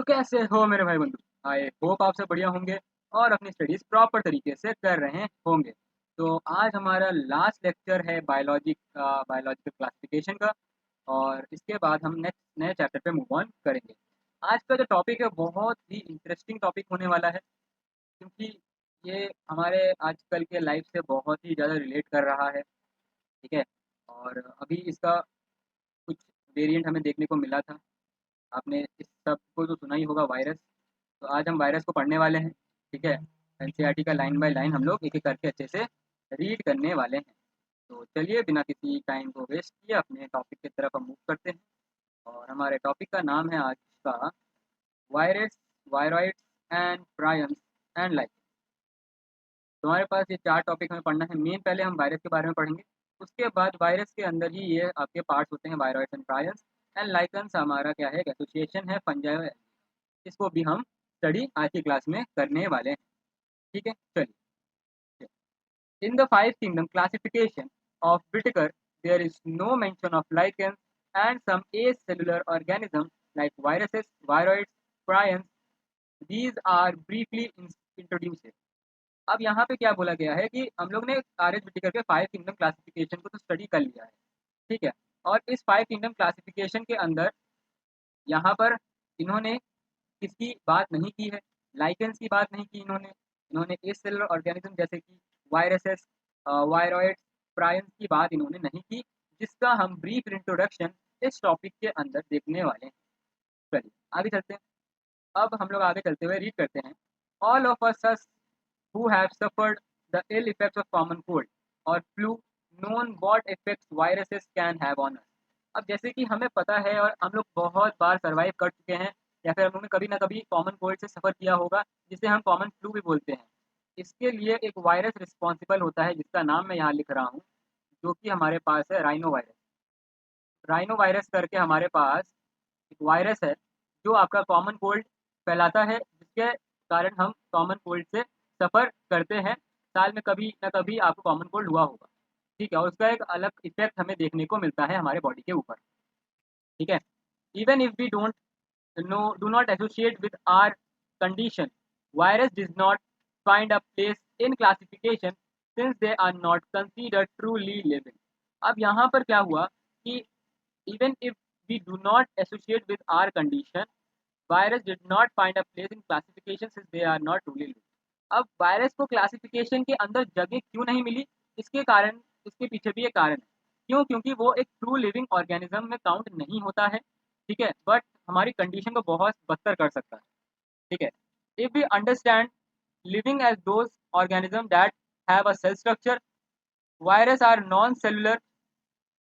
तो कैसे हो मेरे भाई बंधु? आई होप आप सब बढ़िया होंगे और अपनी स्टडीज़ प्रॉपर तरीके से कर रहे होंगे। तो आज हमारा लास्ट लेक्चर है बायोलॉजिकल क्लासिफिकेशन का और इसके बाद हम नेक्स्ट नए चैप्टर पे मूव ऑन करेंगे। आज का जो टॉपिक है बहुत ही इंटरेस्टिंग टॉपिक होने वाला है क्योंकि ये हमारे आजकल के लाइफ से बहुत ही ज़्यादा रिलेट कर रहा है, ठीक है? और अभी इसका कुछ वेरिएंट हमें देखने को मिला था। आपने इस सब को तो सुना ही होगा वायरस। तो आज हम वायरस को पढ़ने वाले हैं, ठीक है? एनसीईआरटी का लाइन बाय लाइन हम लोग एक-एक करके अच्छे से रीड करने वाले हैं। तो चलिए बिना किसी टाइम को वेस्ट किए अपने टॉपिक की तरफ हम मूव करते हैं और हमारे टॉपिक का नाम है आज का virus, viroids and prions and like. तो हमारे पास ये 4 टॉपिक हमें पढ़ना है। मेन पहले हम वायरस के बारे में पढ़ेंगे, उसके बाद वायरस के अंदर ही ये आपके पार्ट्स होते हैं viroids and prions and lichens हमारा क्या है, एक एसोसिएशन है फंजाई और इसको भी हम स्टडी आज की क्लास में करने वाले हैं, ठीक है? चलिए। In the five kingdom classification of Whittaker, there is no mention of lichens and some acellular organisms like viruses, viroids, prions. These are briefly introduced. अब यहाँ पे क्या बोला गया है कि हम लोग ने आर एच विटिकर के फाइव किंगडम क्लासिफिकेशन को तो स्टडी कर लिया है, ठीक है? और इस फाइव किंगडम क्लासिफिकेशन के अंदर यहाँ पर इन्होंने किसकी बात नहीं की है, लाइकेंस की बात नहीं की इन्होंने। इन्होंने एसेलुलर ऑर्गेनिज्म जैसे कि वायरसेस, वायरॉइड्स, प्रायंस की बात इन्होंने नहीं की, जिसका हम ब्रीफ इंट्रोडक्शन इस टॉपिक के अंदर देखने वाले हैं। चलिए आगे चलते हैं। अब हम लोग आगे चलते हुए रीड करते हैं। All of us who have suffered the ill effects of common cold or flu known what effects viruses can have on us। अब जैसे कि हमें पता है और हम लोग बहुत बार सर्वाइव कर चुके हैं या फिर हम लोग ने कभी ना कभी कॉमन कोल्ड से सफ़र किया होगा, जिसे हम कॉमन फ्लू भी बोलते हैं। इसके लिए एक वायरस रिस्पॉन्सिबल होता है जिसका नाम मैं यहाँ लिख रहा हूँ, जो कि हमारे पास है राइनो वायरस। राइनो वायरस करके हमारे पास एक वायरस है जो आपका कॉमन कोल्ड फैलाता है, जिसके कारण हम कॉमन कोल्ड से सफ़र करते हैं। साल में कभी ना कभी आपको कॉमन कोल्ड हुआ होगा, ठीक है? और उसका एक अलग इफेक्ट हमें देखने को मिलता है हमारे बॉडी के ऊपर, ठीक है? Even if we don't know do not associate with our condition, virus does not find a place in classification since they are not considered truly living. अब यहाँ पर क्या हुआ कि even if we do not associate with our condition, virus did not find a place in classification since they are not truly living। अब virus को classification के अंदर जगह क्यों नहीं मिली, इसके कारण इसके पीछे भी एक कारण है। क्यों? क्योंकि वो एक ट्रू लिविंग ऑर्गेनिज्म में काउंट नहीं होता है, ठीक है? बट हमारी कंडीशन को बहुत बदतर कर सकता है, ठीक है? If we understand living as those organism that have a cell structure, virus are non cellular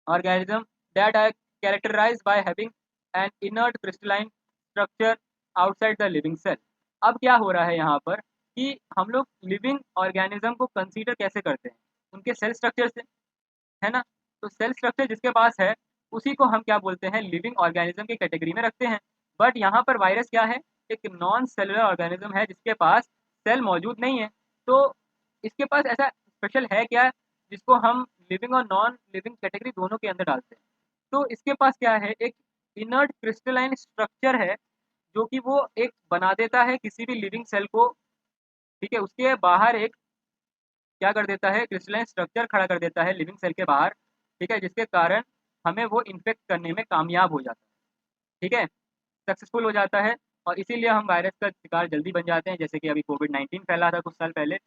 organism that are characterized by having an inert crystalline structure outside the living cell। अब क्या हो रहा है यहाँ पर कि हम लोग लिविंग ऑर्गेनिज्म को कंसीडर कैसे करते हैं? उनके सेल स्ट्रक्चर से, है ना? तो सेल स्ट्रक्चर जिसके पास है उसी को हम क्या बोलते हैं, लिविंग ऑर्गेनिज्म की कैटेगरी में रखते हैं। बट यहाँ पर वायरस क्या है, एक नॉन सेलुलर ऑर्गेनिज्म है जिसके पास सेल मौजूद नहीं है। तो इसके पास ऐसा स्पेशल है क्या जिसको हम लिविंग और नॉन लिविंग कैटेगरी दोनों के अंदर डालते हैं? तो इसके पास क्या है, एक इनर्ट क्रिस्टलाइन स्ट्रक्चर है जो कि वो एक बना देता है किसी भी लिविंग सेल को, ठीक है? उसके बाहर एक क्या कर देता है, क्रिस्टलाइन स्ट्रक्चर खड़ा कर देता है लिविंग सेल के बाहर, ठीक है? जिसके कारण हमें वो इन्फेक्ट करने में कामयाब हो जाता है, ठीक है? सक्सेसफुल हो जाता है और इसीलिए हम वायरस का शिकार जल्दी बन जाते हैं। जैसे कि अभी कोविड-19 फैला था कुछ साल पहले,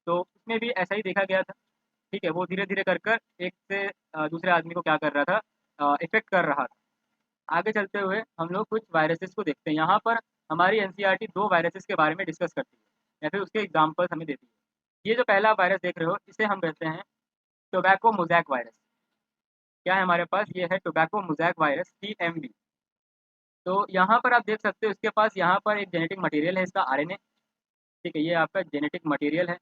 तो उसमें भी ऐसा ही देखा गया था, ठीक है? वो धीरे-धीरे कर एक से दूसरे आदमी को क्या कर रहा था, इफ़ेक्ट कर रहा था। आगे चलते हुए हम लोग कुछ वायरसेस को देखते हैं। यहाँ पर हमारी एनसीईआरटी 2 वायरसेस के बारे में डिस्कस करती है या फिर उसके एग्ज़ाम्पल्स हमें देती है। ये जो पहला वायरस देख रहे हो, इसे हम कहते हैं टोबैको मोज़ैक वायरस। क्या है हमारे पास? ये है टोबैको मोज़ैक वायरस टीएमवी। तो यहाँ पर आप देख सकते हो इसके पास यहाँ पर एक जेनेटिक मटेरियल है, इसका आरएनए, ठीक है? ये आपका जेनेटिक मटेरियल है।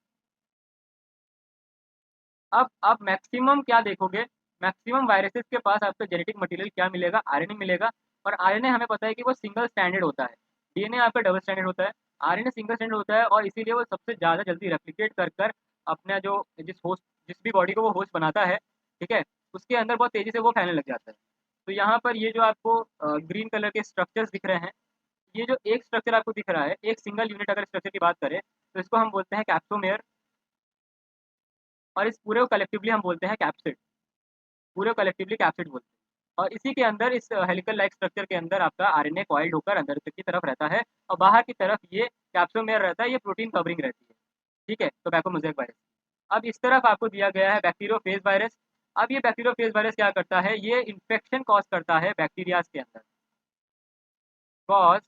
अब आप मैक्सिमम क्या देखोगे, मैक्सिमम वायरसेस के पास आपका जेनेटिक मटेरियल क्या मिलेगा, आरएनए मिलेगा। और आरएनए हमें पता है कि वो सिंगल स्ट्रैंडेड होता है, डीएनए आपका डबल स्ट्रैंडेड होता है, आरएनए सिंगल स्ट्रैंडेड होता है और इसीलिए वो सबसे ज़्यादा जल्दी रेप्लिकेट कर अपना जो जिस भी बॉडी को वो होस्ट बनाता है, ठीक है? उसके अंदर बहुत तेज़ी से वो फैलने लग जाता है। तो यहाँ पर ये जो आपको ग्रीन कलर के स्ट्रक्चर्स दिख रहे हैं, ये जो एक स्ट्रक्चर आपको दिख रहा है, एक सिंगल यूनिट अगर स्ट्रक्चर की बात करें तो इसको हम बोलते हैं कैप्सोमेयर, और इस पूरे को कलेक्टिवली हम बोलते हैं कैप्सिड। पूरे को कलेक्टिवली कैप्सिड बोलते हैं। और इसी के अंदर, इस हेलिकल लाइक स्ट्रक्चर के अंदर आपका आरएनए कॉइल्ड होकर अंदर की तरफ रहता है, और बाहर की तरफ ये कैप्सोमेयर रहता है, ये प्रोटीन कवरिंग रहती है। ठीक है, टोबैको मोज़ेक वायरस। अब इस तरफ आपको दिया गया है बैक्टीरियोफेज वायरस। अब ये बैक्टीरियोफेज वायरस क्या करता है, ये इन्फेक्शन कॉज करता है बैक्टीरियाज के अंदर, कॉज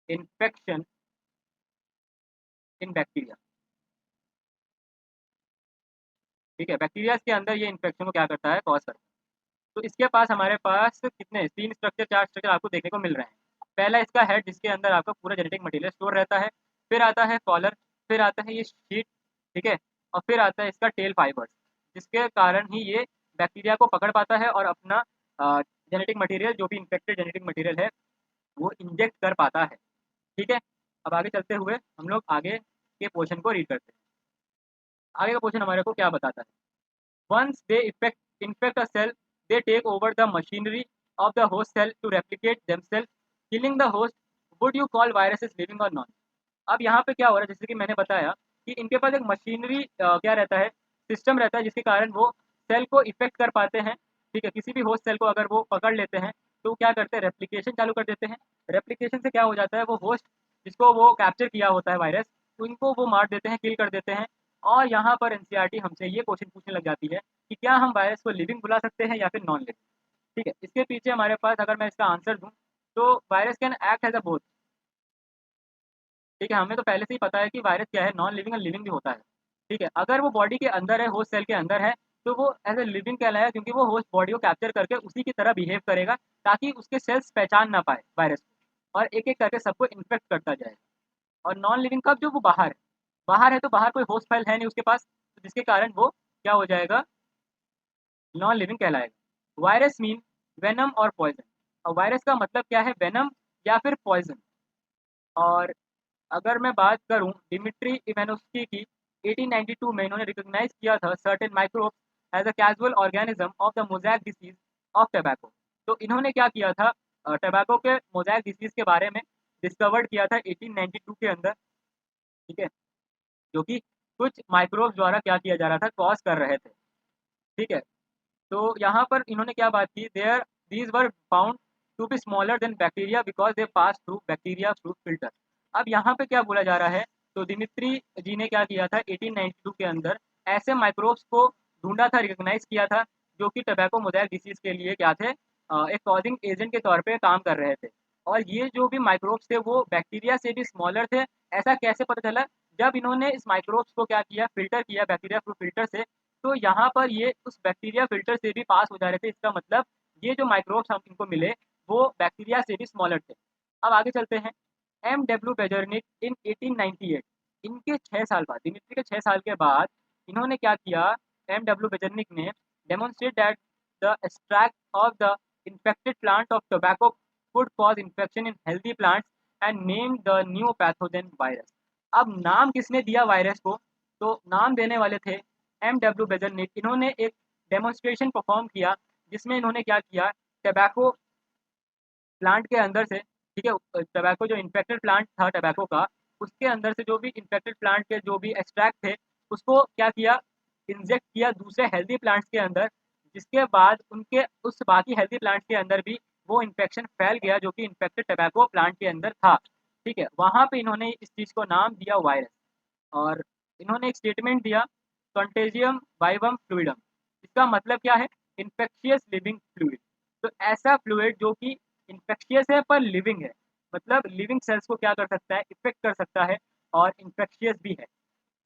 इन्फेक्शन इन बैक्टीरिया। ठीक है, बैक्टीरियाज के अंदर ये इन्फेक्शन को क्या करता है, कॉज करता है। तो इसके पास, हमारे पास कितने 3 स्ट्रक्चर 4 स्ट्रक्चर आपको देखने को मिल रहे हैं। पहला इसका हेड, जिसके अंदर आपका पूरा जेनेटिक मटेरियल स्टोर रहता है। फिर आता है कॉलर, फिर आता है ये शीट, ठीक है, और फिर आता है इसका टेल फाइबर्स, जिसके कारण ही ये बैक्टीरिया को पकड़ पाता है और अपना जेनेटिक मटेरियल, जो भी इन्फेक्टेड जेनेटिक मटेरियल है, वो इंजेक्ट कर पाता है। ठीक है, अब आगे चलते हुए हम लोग आगे के पोर्शन को रीड करते हैं। आगे का पोर्शन हमारे को क्या बताता है। Once they infect a cell, they take over the machinery of the host cell to replicate themselves, killing the host. Would you call viruses living or not? अब यहाँ पे क्या हो रहा है, जैसे कि मैंने बताया कि इनके पास एक मशीनरी क्या रहता है, सिस्टम रहता है, जिसके कारण वो सेल को इफेक्ट कर पाते हैं। ठीक है, किसी भी होस्ट सेल को अगर वो पकड़ लेते हैं तो वो क्या करते हैं, रेप्लिकेशन चालू कर देते हैं। रेप्लिकेशन से क्या हो जाता है, वो होस्ट जिसको वो कैप्चर किया होता है वायरस, उनको वो मार देते हैं, किल कर देते हैं। और यहाँ पर एनसीईआरटी हमसे ये क्वेश्चन पूछने लग जाती है कि क्या हम वायरस को लिविंग बुला सकते हैं या फिर नॉन लिविंग। ठीक है, इसके पीछे हमारे पास, अगर मैं इसका आंसर दूँ, तो virus can act as a both. ठीक है, हमें तो पहले से ही पता है कि वायरस क्या है, नॉन लिविंग और लिविंग भी होता है। ठीक है, अगर वो बॉडी के अंदर है, होस्ट सेल के अंदर है, तो वो एज ए लिविंग कहलाएगा, क्योंकि वो होस्ट बॉडी को कैप्चर करके उसी की तरह बिहेव करेगा, ताकि उसके सेल्स पहचान ना पाए वायरस को, और एक एक करके सबको इन्फेक्ट करता जाएगा। और नॉन लिविंग कब, जो वो बाहर है। बाहर है तो बाहर कोई होस्ट फाइल है नहीं उसके पास, तो जिसके कारण वो क्या हो जाएगा, नॉन लिविंग कहलाएगा। वायरस मीन वेनम और पॉइजन। और वायरस का मतलब क्या है, वेनम या फिर पॉइजन। और अगर मैं बात करूं डिमिट्री इवानोव्स्की की, 1892 में इन्होंने रिकॉग्नाइज किया था certain microbes as a casual organism of the mosaic disease of tobacco. तो इन्होंने क्या किया था, टोबैको के मोज़ैक डिसीज के बारे में डिस्कवर्ड किया था 1892 के अंदर। ठीक है, जो कि कुछ माइक्रोब्स द्वारा क्या किया जा रहा था, कॉज कर रहे थे। ठीक है, तो यहाँ पर इन्होंने क्या बात की, there these were found to be smaller than bacteria because they pass through bacteria through filter. अब यहाँ पे क्या बोला जा रहा है, तो दिमित्री जी ने क्या किया था 1892 के अंदर, ऐसे माइक्रोब्स को ढूंढा था, रिकॉग्नाइज किया था, जो कि टोबैको मोज़ैक डिसीज के लिए क्या थे, एक कॉजिंग एजेंट के तौर पे काम कर रहे थे। और ये जो भी माइक्रोब्स थे वो बैक्टीरिया से भी स्मॉलर थे। ऐसा कैसे पता चला, जब इन्होंने इस माइक्रोब्स को क्या किया, फिल्टर किया बैक्टीरिया थ्रू फिल्टर से, तो यहाँ पर ये उस बैक्टीरिया फिल्टर से भी पास हो जा रहे थे। इसका मतलब ये जो माइक्रोब्स हम इनको मिले, वो बैक्टीरिया से भी स्मॉलर थे। अब आगे चलते हैं। एम डब्ल्यू बेजर्निक इन 1898, इनके 6 साल बाद, दिमित्री के 6 साल के बाद, इन्होंने क्या किया, एम डब्ल्यू बेजर्निक ने demonstrate that the extract of the infected plant of tobacco could cause infection in healthy plants and named the new pathogen virus. अब नाम किसने दिया वायरस को, तो नाम देने वाले थे एम डब्ल्यू बेजर्निक। इन्होंने एक डेमोन्स्ट्रेशन परफॉर्म किया, जिसमें इन्होंने क्या किया, टोबैको प्लांट के अंदर से, ठीक है, टोबैको जो इन्फेक्टेड प्लांट था टोबैको का, उसके अंदर से जो भी इन्फेक्टेड प्लांट के जो भी एक्सट्रैक्ट थे, उसको क्या किया, इंजेक्ट किया दूसरे हेल्दी प्लांट्स के अंदर, जिसके बाद उनके उस बाकी हेल्दी प्लांट्स के अंदर भी वो इन्फेक्शन फैल गया, जो कि इन्फेक्टेड टोबैको प्लांट के अंदर था। ठीक है, वहाँ पे इन्होंने इस चीज़ को नाम दिया वायरस। और इन्होंने एक स्टेटमेंट दिया, कंटेजियम वाइवम फ्लूइडम। इसका मतलब क्या है, इन्फेक्शियस लिविंग फ्लूइड। तो ऐसा फ्लूइड जो कि इन्फेक्शियस है पर लिविंग है, मतलब लिविंग सेल्स को क्या कर सकता है, इफेक्ट कर सकता है, और इन्फेक्शियस भी है।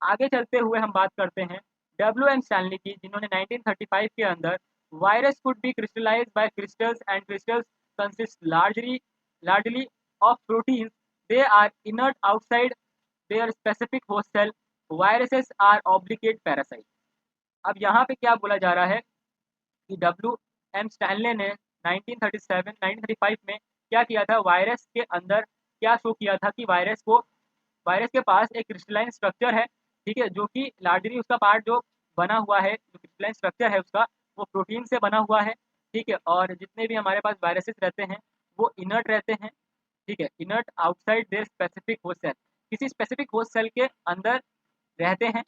आगे चलते हुए हम बात करते हैं डब्ल्यू एम स्टैनली की, जिन्होंने 1935 के अंदर virus could be crystallize by crystals and crystals consist largely of proteins, they are inert outside their specific host cell, viruses are obligate parasite. अब यहाँ पे क्या बोला जा रहा है कि डब्ल्यू एम स्टैनले ने 1935 में क्या किया था, वायरस के अंदर क्या शो किया था कि वायरस के पास एक क्रिस्टलाइन स्ट्रक्चर है। ठीक है, जो कि लार्जली उसका पार्ट जो बना हुआ है, जो क्रिस्टलाइन स्ट्रक्चर है उसका, वो प्रोटीन से बना हुआ है। ठीक है, और जितने भी हमारे पास वायरसेस रहते हैं वो इनर्ट रहते हैं, ठीक है, inert outside their specific host cell, किसी स्पेसिफिक होस्ट सेल के अंदर रहते हैं।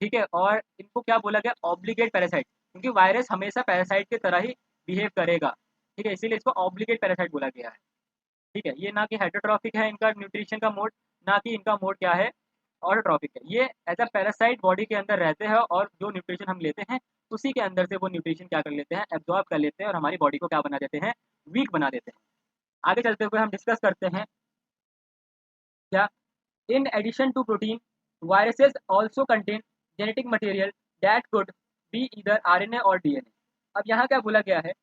ठीक है, और इनको क्या बोला गया, ऑब्लिगेट पैरासाइट, क्योंकि वायरस हमेशा पैरासाइट की तरह ही बिहेव करेगा। ठीक है, इसीलिए इसको ऑब्लिगेट पैरासाइट बोला गया है। ठीक है, ये ना कि हेटरोट्रॉफिक है इनका न्यूट्रिशन का मोड, ना कि इनका मोड क्या है, ऑटोट्रॉफिक है। ये एज अ पैरासाइट बॉडी के अंदर रहते हैं और जो न्यूट्रिशन हम लेते हैं उसी के अंदर से वो न्यूट्रिशन क्या कर लेते हैं, एब्जॉर्ब कर लेते हैं और हमारी बॉडी को क्या बना देते हैं, वीक बना देते हैं। आगे चलते हुए हम डिस्कस करते हैं क्या, in addition to protein, viruses also contain genetic material that could be either RNA और DNA। अब यहाँ क्या बोला गया है,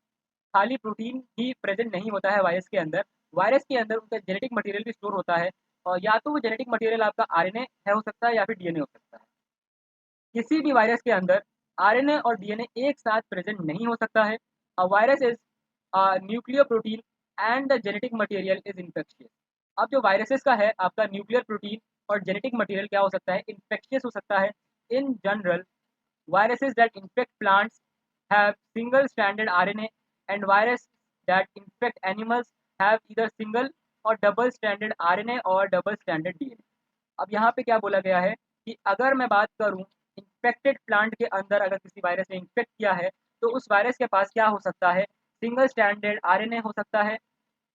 खाली प्रोटीन ही प्रेजेंट नहीं होता है वायरस के अंदर, वायरस के अंदर उनका जेनेटिक मटेरियल भी स्टोर होता है, और या तो वो जेनेटिक मटेरियल आपका आरएनए है हो सकता है या फिर डीएनए हो सकता है। किसी भी वायरस के अंदर आरएनए और डीएनए एक साथ प्रेजेंट नहीं हो सकता है। A virus is nuclear protein and the genetic material is infectious. अब जो वायरसेस का है आपका न्यूक्लियर प्रोटीन और जेनेटिक मटेरियल क्या हो सकता है, इन्फेक्शियस हो सकता है। In general viruses that infect plants have single stranded RNA and virus that infect animals have either single or double stranded RNA और double stranded DNA। अब यहाँ पे क्या बोला गया है कि अगर मैं बात करूँ इन्फेक्टेड प्लांट के अंदर अगर किसी वायरस ने इन्फेक्ट किया है तो उस वायरस के पास क्या हो सकता है, सिंगल स्टैंडर्ड आरएनए हो सकता है।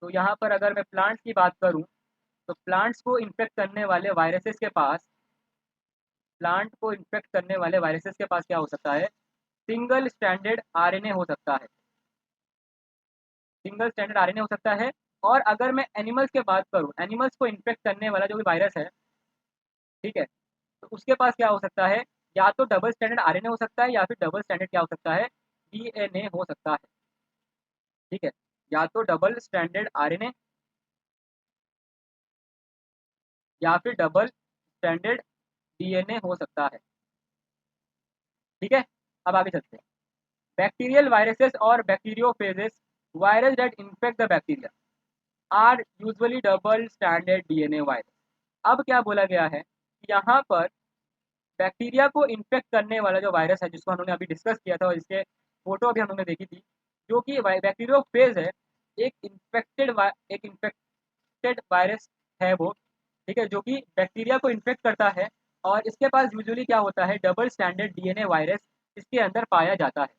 तो यहाँ पर अगर मैं प्लांट्स की बात करूँ तो प्लांट्स को इन्फेक्ट करने वाले वायरसेस के पास, प्लांट को इन्फेक्ट करने वाले वायरसेस के पास क्या हो सकता है, सिंगल स्टैंडर्ड आरएनए हो सकता है, सिंगल स्टैंडर्ड आरएनए हो सकता है। और अगर मैं एनिमल्स की बात करूँ, एनिमल्स को इन्फेक्ट करने वाला जो भी वायरस है, ठीक है, तो उसके पास क्या हो सकता है, या तो डबल स्टैंडर्ड आरएनए हो सकता है या फिर डबल स्टैंडर्ड क्या हो सकता है, डीएनए हो सकता है। ठीक है, या तो डबल स्टैंडर्ड आरएनए या फिर डबल स्टैंडर्ड डीएनए हो सकता है। ठीक है, अब आगे चलते हैं। बैक्टीरियल वायरसेस और bacteriophages, virus that infect the bacteria are usually double standard DNA virus. अब क्या बोला गया है कि यहाँ पर बैक्टीरिया को इन्फेक्ट करने वाला जो वायरस है जिसको हमने अभी डिस्कस किया था और इसके फोटो अभी हमने देखी थी, जो कि बैक्टीरियोफेज है, एक इन्फेक्टेड वायरस है वो। ठीक है, जो कि बैक्टीरिया को इन्फेक्ट करता है और इसके पास यूजुअली क्या होता है, डबल स्टैंडर्ड डीएनए वायरस इसके अंदर पाया जाता है।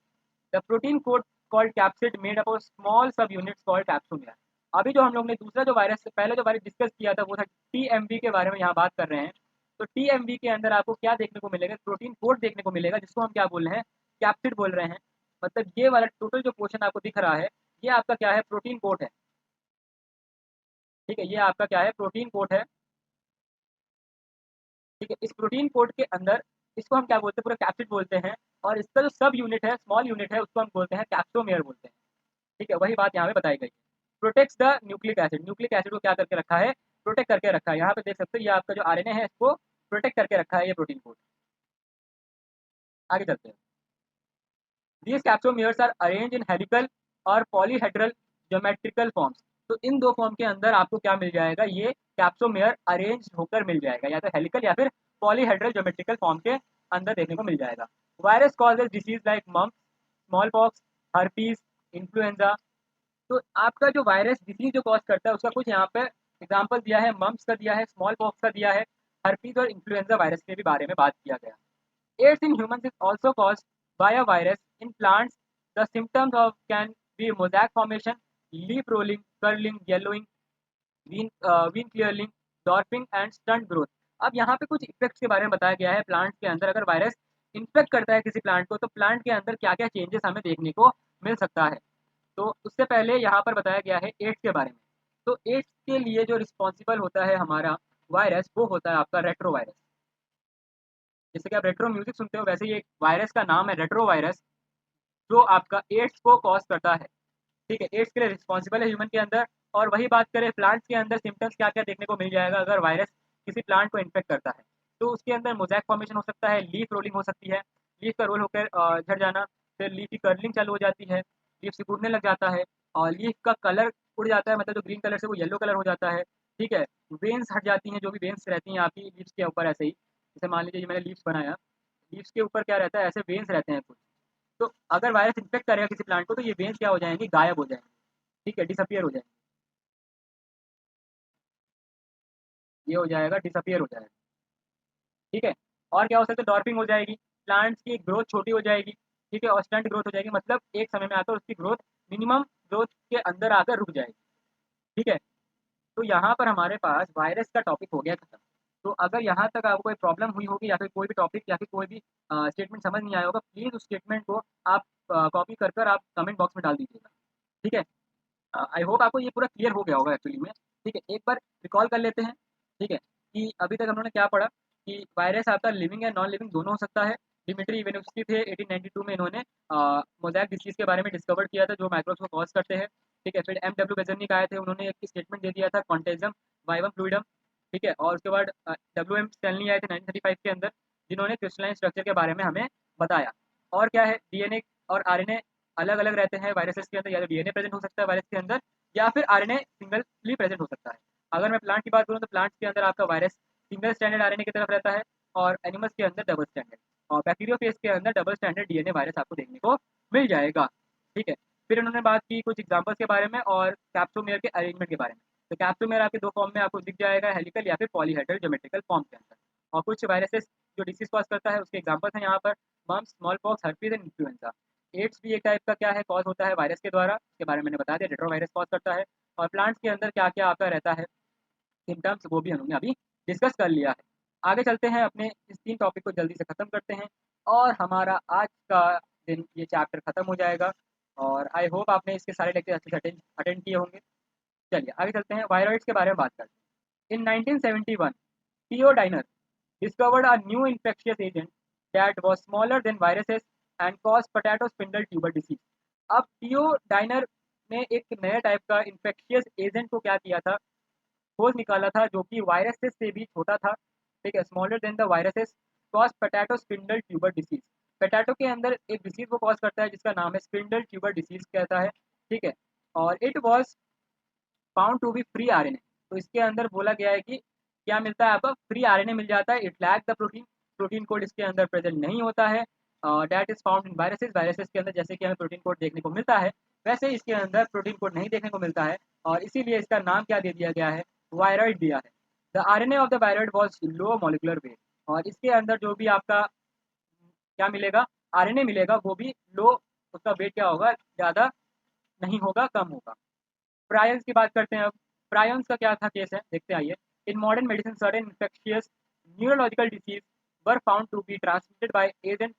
The protein code called capsid made up of small सब यूनिट्स कॉल्ड कैप्सोमियर। अभी जो हम लोग ने दूसरा जो वायरस पहले जो वायरस डिस्कस किया था वो था टीएमवी के बारे में यहाँ बात कर रहे हैं। तो टीएमवी के अंदर आपको क्या देखने को मिलेगा, प्रोटीन कोड देखने को मिलेगा जिसको हम क्या बोल रहे हैं, कैप्सिड बोल रहे हैं। मतलब ये वाला टोटल जो पोर्शन आपको दिख रहा है ये आपका क्या है, प्रोटीन कोड है। ठीक है, ये आपका क्या है, प्रोटीन कोड है। ठीक है, इस प्रोटीन कोड के अंदर इसको हम क्या बोलते हैं, पूरा कैप्सिड बोलते हैं। और इसका जो सब यूनिट है, स्मॉल यूनिट है, उसको हम बोलते हैं कैप्सोमेयर बोलते हैं। ठीक है, वही बात यहाँ पे बताई गई। Protects the nucleic acid, nucleic acid को क्या करके रखा है, प्रोटेक्ट करके रखा है। यहाँ पे देख सकते हो ये आपका जो आरएनए है इसको प्रोटेक्ट करके रखा है ये प्रोटीन कोड। आगे चलते हैं। These capsomeres are arranged in helical और polyhedral geometrical forms। तो इन दो फॉर्म के अंदर आपको क्या मिल जाएगा, ये कैप्सोमेयर अरेंज होकर मिल जाएगा, या तो हेलिकल या फिर पॉलीहेड्रल ज्योमेट्रिकल फॉर्म के अंदर देखने को मिल जाएगा। Virus causes disease like mumps, small pox, herpes, influenza. तो आपका जो वायरस डिसीज जो कॉज करता है उसका कुछ यहाँ पे एग्जाम्पल दिया है, मम्स का दिया है, स्मॉल पॉक्स का दिया है, हर्पीज और इन्फ्लुएंजा वायरस के भी बारे में बात किया गया। AIDS in humans is also caused by a virus. In plants, the symptoms of can be mosaic formation, leaf rolling, curling, yellowing, vein clearing, dwarfing and stunt growth। अब यहाँ पे कुछ इफेक्ट्स के बारे में बताया गया है प्लांट्स के अंदर, अगर वायरस इन्फेक्ट करता है किसी प्लांट को तो प्लांट के अंदर क्या क्या चेंजेस हमें देखने को मिल सकता है। तो उससे पहले यहाँ पर बताया गया है एड्स के बारे में। तो एड्स के लिए जो रिस्पॉन्सिबल होता है हमारा वायरस वो होता है आपका रेट्रो वायरस। जैसे कि आप रेट्रो म्यूजिक सुनते हो वैसे ही एक वायरस का नाम है रेट्रो वायरस, जो आपका एड्स को कॉज करता है। ठीक है, एड्स के लिए रिस्पॉन्सिबल है ह्यूमन के अंदर। और वही बात करें प्लांट्स के अंदर सिम्टम्स क्या क्या देखने को मिल जाएगा अगर वायरस किसी प्लांट को इन्फेक्ट करता है, तो उसके अंदर मोजैक फॉर्मेशन हो सकता है, लीफ रोलिंग हो सकती है, लीफ का रोल होकर झड़ जाना, फिर लीफ की कर्लिंग चालू हो जाती है, लीफ सिकुड़ने लग जाता है और लीफ का कलर उड़ जाता है, मतलब जो ग्रीन कलर से वो येलो कलर हो जाता है। ठीक है, वेन्स हट जाती हैं, जो भी वेन्स रहती हैं आपकी लीव्स के ऊपर ऐसे ही, जैसे मान लीजिए मैंने लीव्स बनाया, लीव्स के ऊपर क्या रहता है, ऐसे वेन्स रहते हैं कुछ। तो अगर वायरस इन्फेक्ट करेगा किसी प्लांट को तो ये वेन्स क्या हो जाएंगी, गायब हो जाएंगी। ठीक है, डिसअपियर हो जाएंगे। ये हो जाएगा, डिसअपियर हो जाएगा। ठीक है। और क्या हो सकता है, डॉर्फिंग हो जाएगी, प्लांट्स की ग्रोथ छोटी हो जाएगी। ठीक है, और स्टंट ग्रोथ हो जाएगी, मतलब एक समय में आकर उसकी ग्रोथ मिनिमम ग्रोथ के अंदर आकर रुक जाएगी। ठीक है। तो यहाँ पर हमारे पास वायरस का टॉपिक हो गया खत्म। तो अगर यहाँ तक आपको कोई प्रॉब्लम हुई होगी या फिर कोई भी टॉपिक या फिर कोई भी स्टेटमेंट समझ नहीं आया होगा, प्लीज़ उस स्टेटमेंट को आप कॉपी कर कर आप कमेंट बॉक्स में डाल दीजिएगा। ठीक है। आई होप आपको ये पूरा क्लियर हो गया होगा एक्चुअली में। ठीक है, एक बार रिकॉल कर लेते हैं। ठीक है, कि अभी तक हम लोगों ने क्या पढ़ा कि वायरस आपका लिविंग या नॉन लिविंग दोनों हो सकता है। डिमिट्री इवानोव्स्की थे 1892 में, इन्होंने मोज़ैक डिसीज़ के बारे में डिस्कवर किया था जो माइक्रोब्स को कॉज़ करते हैं। ठीक है, फिर एम.डब्ल्यू. बेज़ेंट आए थे, उन्होंने एक स्टेटमेंट दे दिया था कॉन्टेजियम वाइवम फ्लूइडम। ठीक है, और उसके बाद डब्ल्यू.एम. स्टैनली आए थे 1935 के अंदर, जिन्होंने क्रिस्टलाइन स्ट्रक्चर के बारे में हमें बताया। और क्या है, डीएनए और आरएनए अलग-अलग रहते हैं वायरसेस के अंदर, या तो डीएनए प्रेज़ेंट हो सकता है वायरस के अंदर या फिर आरएनए सिंगली प्रेज़ेंट हो सकता है। अगर मैं प्लांट की बात करूँ तो प्लांट्स के अंदर आपका वायरस सिंगल स्ट्रैंडेड आरएनए की तरफ रहता है और एनिमल्स के अंदर डबल स्ट्रैंडेड, और बैक्टीरियोफेज के अंदर डबल स्ट्रैंडेड डीएनए वायरस आपको देखने को मिल जाएगा। ठीक है। फिर उन्होंने बात की कुछ एग्जांपल्स के बारे में और कैप्सोमेयर के अरेंजमेंट के बारे में। तो कैप्सोमेयर आपके दो फॉर्म में आपको दिख जाएगा, हेलिकल या फिर पॉलीहेड्रल ज्योमेट्रिकल फॉर्म के अंदर। और कुछ वायरसेस जो डिसीज कॉज करता है उसके एग्जांपल्स हैं यहाँ पर, mumps, small pox, herpes and influenza. AIDS भी एक टाइप का क्या है, कॉज होता है वायरस के द्वारा, इसके बारे में मैंने बता दिया, रेट्रोवायरस कॉज करता है। और प्लांट्स के अंदर क्या क्या आपका रहता है सिम्टम्स, वो भी हमने अभी डिस्कस कर लिया है। आगे चलते हैं, अपने इस 3 टॉपिक को जल्दी से खत्म करते हैं और हमारा आज का दिन ये चैप्टर खत्म हो जाएगा। और आई होप आपने इसके सारे लेक्चर अच्छे से अटेंड अटेंड किए होंगे। चलिए आगे चलते हैं, वायरॉइड्स के बारे में बात करते हैं। इन 1971 Theo Diner discovered a new infectious agent that was smaller than viruses and caused potato spindle tuber disease। अब टियो डाइनर ने एक नया टाइप का इन्फेक्शियस एजेंट को क्या किया था, खोज निकाला था, जो कि वायरसेस से भी छोटा था। ठीक है, smaller than the viruses, cause potato spindle tuber disease. Potato के अंदर एक डिसीज को कॉज करता है जिसका नाम है स्पिंडल ट्यूबर डिसीज कहता है। ठीक है, और it was found to be free RNA. तो इसके अंदर बोला गया है कि क्या मिलता है, आपका फ्री आरएनए मिल जाता है। It lack the protein, protein code इसके अंदर प्रेजेंट नहीं होता है। That is found in viruses, viruses के अंदर जैसे कि हमें प्रोटीन कोड देखने को मिलता है वैसे इसके अंदर प्रोटीन कोड नहीं देखने को मिलता है, और इसीलिए इसका नाम क्या दे दिया गया है, वायरॉइड दिया है। The RNA of the viroid was low molecular weight, और इसके अंदर जो भी आपका क्या मिलेगा, आरएनए मिलेगा, वो भी लो, उसका वेट क्या होगा, ज़्यादा नहीं होगा, कम होगा। प्रायंस की बात करते हैं अब। प्रायंस का क्या था केस है, देखते आइए। In modern medicine certain infectious neurological disease were found to be transmitted by agent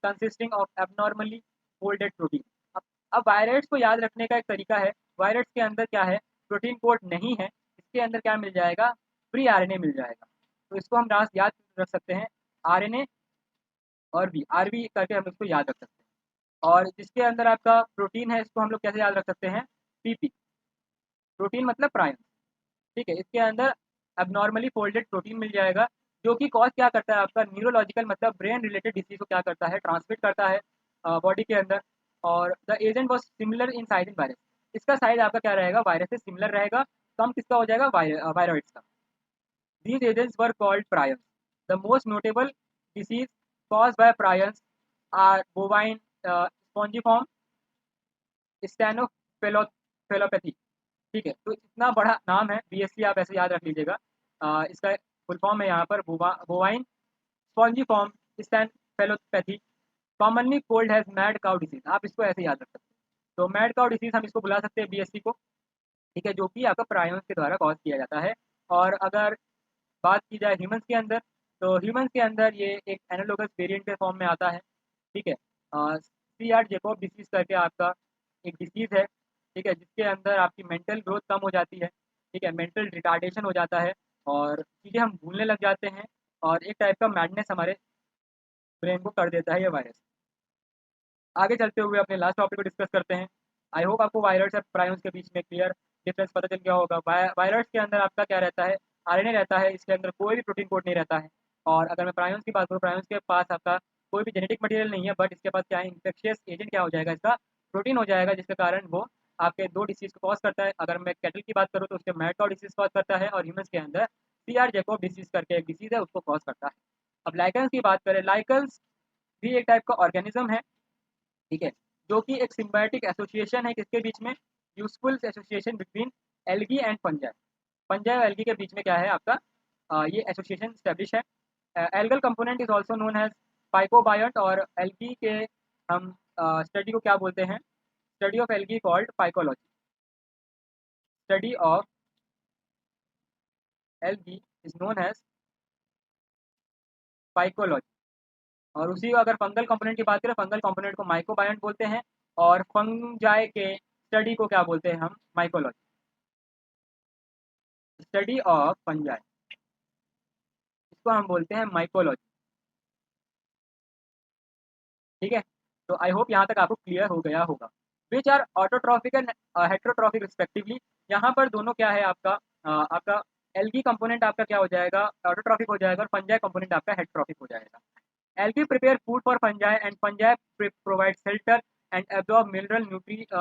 consisting of abnormally folded protein. अब वायरस को याद रखने का एक तरीका है, वायरस के अंदर क्या है, प्रोटीन कोड नहीं है, इसके अंदर क्या मिल जाएगा, फ्री आरएनए मिल जाएगा। तो इसको हम याद रख सकते हैं, आरएनए और बी, आरबी करके हम इसको याद रख सकते हैं। और जिसके अंदर आपका प्रोटीन है, इसको हम लोग कैसे याद रख सकते हैं, पीपी, प्रोटीन मतलब प्रायन। ठीक है, इसके अंदर एबनॉर्मली फोल्डेड प्रोटीन मिल जाएगा, जो कि कॉज क्या करता है, आपका न्यूरोलॉजिकल मतलब ब्रेन रिलेटेड डिसीज को क्या करता है, ट्रांसमिट करता है बॉडी के अंदर। और the agent was similar in size in virus, इसका साइज आपका क्या रहेगा, वायरस से सिमिलर रहेगा, कम किसका हो जाएगा, वायरॉइड्स का। These agents were called prions. The most notable disease cause by prions are bovine spongiform, encephalopathy. ठीक है, तो इतना बड़ा नाम है, बीएससी आप ऐसे याद रख लीजिएगा। इसका फुल फॉर्म है यहाँ पर bovine spongiform encephalopathy, commonly called as mad cow disease, आप इसको ऐसे याद रख सकते हैं। तो मैड काउ डिसीज हम इसको बुला सकते हैं बीएससी को। ठीक है, जो कि आपका प्रायंस के द्वारा कॉज किया जाता है। और अगर बात की जाए ह्यूमंस के अंदर, तो ह्यूमंस के अंदर ये एक एनालोगस वेरिएंट के फॉर्म में आता है। ठीक है, सी आर जेकोब डिसीज करके आपका एक डिसीज है। ठीक है, जिसके अंदर आपकी मेंटल ग्रोथ कम हो जाती है। ठीक है, मेंटल रिटार्डेशन हो जाता है और चीज़ें हम भूलने लग जाते हैं, और एक टाइप का मैडनेस हमारे ब्रेन को कर देता है ये वायरस। आगे चलते हुए अपने लास्ट टॉपिक को डिस्कस करते हैं। आई होप आपको वायरस और प्रायंस के बीच में क्लियर डिफरेंस पता चल गया होगा। वायरस के अंदर आपका क्या रहता है, आरएनए रहता है, इसके अंदर कोई भी प्रोटीन कोड नहीं रहता है। और अगर मैं प्रायंस की बात करूँ, प्रायंस के पास आपका कोई भी जेनेटिक मटेरियल नहीं है, बट इसके पास क्या है, इन्फेक्शियस एजेंट क्या हो जाएगा, इसका प्रोटीन हो जाएगा, जिसके कारण वो आपके दो डिसीज को कॉज करता है। अगर मैं कैटल की बात करूँ तो उसके मैड काउ डिसीज कॉज करता है, और ह्यूमंस के अंदर सी आर जेकोब डिसीज करके एक डिसीज है, उसको कॉज करता है। अब लाइकन्स की बात करें, लाइकन्स भी एक टाइप का ऑर्गेनिज्म है। ठीक है, जो कि एक सिम्बायोटिक एसोसिएशन है, किसके बीच में, useful association between algae and fungi. Fungi और एल्गी के बीच में क्या है आपका ये एसोसिएशन स्टैब्लिश है। Algal component is also known as phycobiont, और एल्गी के हम स्टडी को क्या बोलते हैं? Study of algae called phycology. Study of algae is known as phycology. और उसी अगर फंगल कंपोनेंट की बात करें, फंगल कंपोनेंट को माइकोबायोट बोलते हैं, और फंजाई के स्टडी को क्या बोलते हैं हम? माइकोलॉजी। स्टडी ऑफ फंजाई, इसको हम बोलते हैं माइकोलॉजी। ठीक है, तो आई होप यहाँ तक आपको क्लियर हो गया होगा। Which are autotrophic and heterotrophic respectively. यहाँ पर दोनों क्या है आपका? आपका एल्गी कंपोनेंट आपका क्या हो जाएगा? ऑटोट्रॉफिक हो जाएगा, और फंजाई कंपोनेंट आपका हेट्रोट्रॉफिक हो जाएगा। Algae prepare food for fungi, and fungi provide shelter and absorb mineral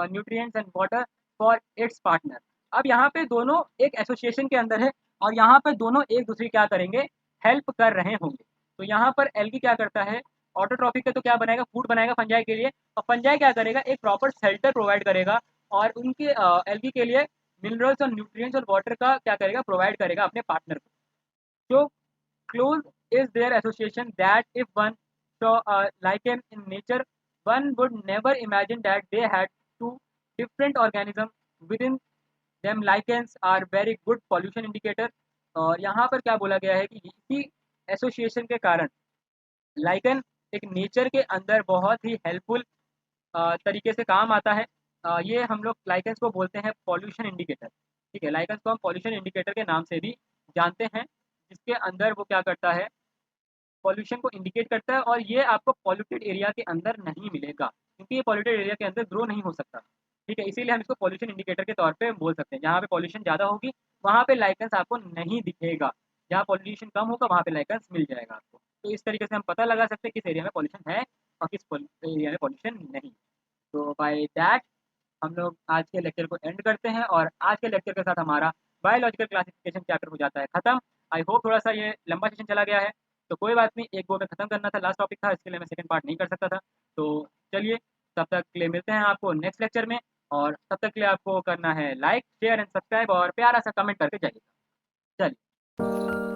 nutrients and water for its partner. अब यहाँ पे दोनों एक एसोसिएशन के अंदर है, और यहाँ पे दोनों एक दूसरे क्या करेंगे? हेल्प कर रहे होंगे। तो यहाँ पर एल्गी क्या करता है? ऑटोट्रॉफिक है तो क्या बनाएगा? फूड बनाएगा फंजाई के लिए, और फंजाई क्या करेगा? एक प्रॉपर शेल्टर प्रोवाइड करेगा, और उनके एल्गी के लिए मिनरल्स और न्यूट्रिएंट्स और वाटर का क्या करेगा? प्रोवाइड करेगा अपने पार्टनर को। जो close is their association that if one saw a lichen in nature, one would never imagine that they had two different organisms within them. Lichens are very good pollution indicator। और यहाँ पर क्या बोला गया है कि इसी एसोसिएशन के कारण लाइकन एक नेचर के अंदर बहुत ही हेल्पफुल तरीके से काम आता है। ये हम लोग लाइकेंस को बोलते हैं पॉल्यूशन इंडिकेटर। ठीक है, लाइकेंस को हम पॉल्यूशन इंडिकेटर के नाम से भी जानते हैं, जिसके अंदर वो क्या करता है? पॉल्यूशन को इंडिकेट करता है, और ये आपको पॉल्यूटेड एरिया के अंदर नहीं मिलेगा, क्योंकि ये पॉल्यूटेड एरिया के अंदर ग्रो नहीं हो सकता। ठीक है, इसीलिए हम इसको पॉल्यूशन इंडिकेटर के तौर पे बोल सकते हैं। जहाँ पे पॉल्यूशन ज़्यादा होगी वहाँ पे लाइकेंस आपको नहीं दिखेगा, जहाँ पॉल्यूशन कम होगा वहाँ पे लाइकेंस मिल जाएगा आपको। तो इस तरीके से हम पता लगा सकते हैं किस एरिया में पॉल्यूशन है और किस एरिया में पॉल्यूशन नहीं। तो बाय दैट हम लोग आज के लेक्चर को एंड करते हैं, और आज के लेक्चर के साथ हमारा बायोलॉजिकल क्लासिफिकेशन चैप्टर हो जाता है खत्म। आई होप थोड़ा सा ये लंबा सेशन चला गया है, तो कोई बात नहीं, एक गो में खत्म करना था, लास्ट टॉपिक था, इसके लिए मैं सेकंड पार्ट नहीं कर सकता था। तो चलिए, तब तक के लिए मिलते हैं आपको नेक्स्ट लेक्चर में, और तब तक के लिए आपको करना है लाइक शेयर एंड सब्सक्राइब, और प्यारा सा कमेंट करके जाइएगा। चलिए।